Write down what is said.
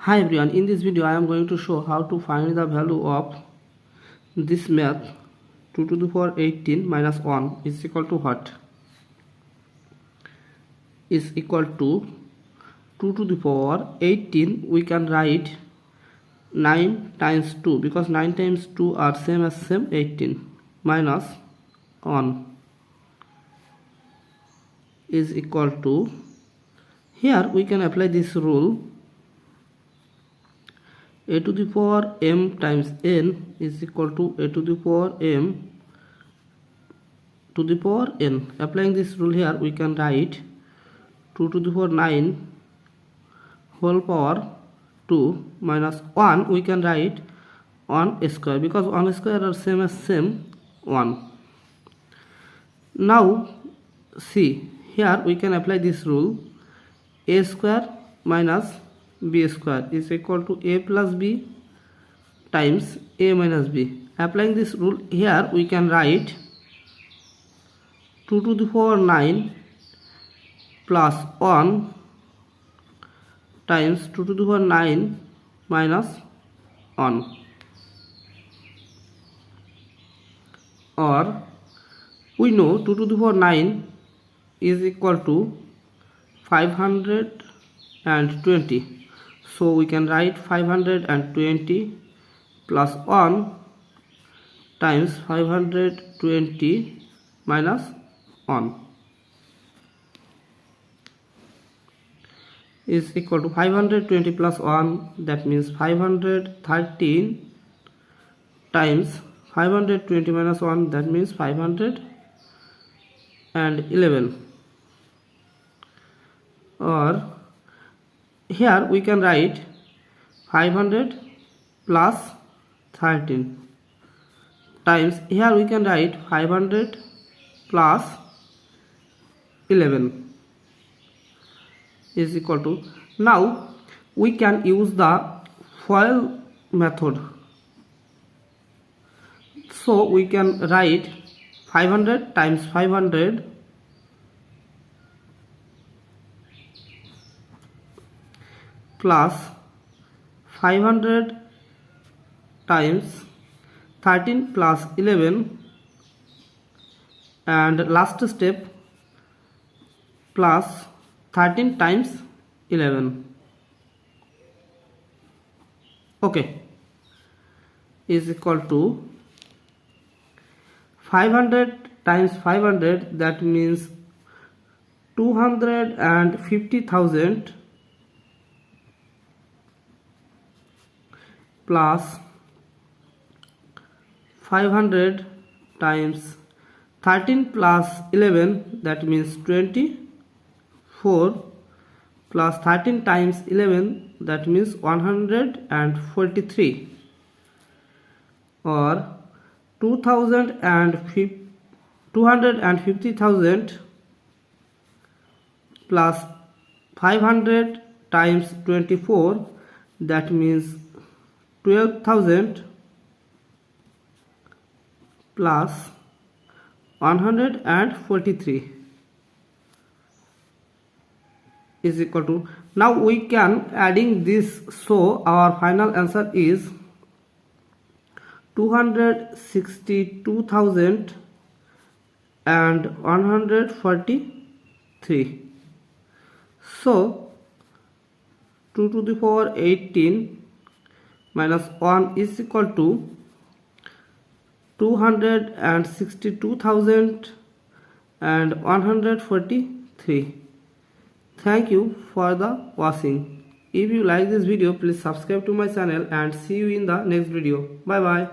Hi everyone, in this video I am going to show how to find the value of this math 2 to the power 18 minus 1 is equal to what? Is equal to 2 to the power 18. We can write 9 times 2 because 9 times 2 are same as 18 minus 1 is equal to, here we can apply this rule, a to the power m times n is equal to a to the power m to the power n. Applying this rule here, we can write 2 to the power 9 whole power 2 minus 1. We can write 1 square because 1 square are same as 1. Now see, here we can apply this rule, a square minus b square is equal to a plus b times a minus b. Applying this rule here, we can write 2 to the power 9 plus 1 times 2 to the power 9 minus 1, or we know 2 to the power 9 is equal to 520. So we can write 520 plus 1 times 520 minus 1 is equal to 520 plus 1, that means 513 times 520 minus 1, that means 511. Or here we can write 500 plus 13 times, here we can write 500 plus 11 is equal to, now we can use the FOIL method. So we can write 500 times 500 plus 500 times 13 plus 11, and last step plus 13 times 11, okay, is equal to 500 times 500, that means 250,000 plus 500 times 13 plus 11, that means 24, plus 13 times 11, that means 143, or 250,000 plus 500 times 24, that means 12,000 plus 143 is equal to, now we can adding this, so our final answer is 262,143. So 2 to the power 18 minus 1 is equal to 262,143. Thank you for the watching. If you like this video, please subscribe to my channel and see you in the next video. Bye bye.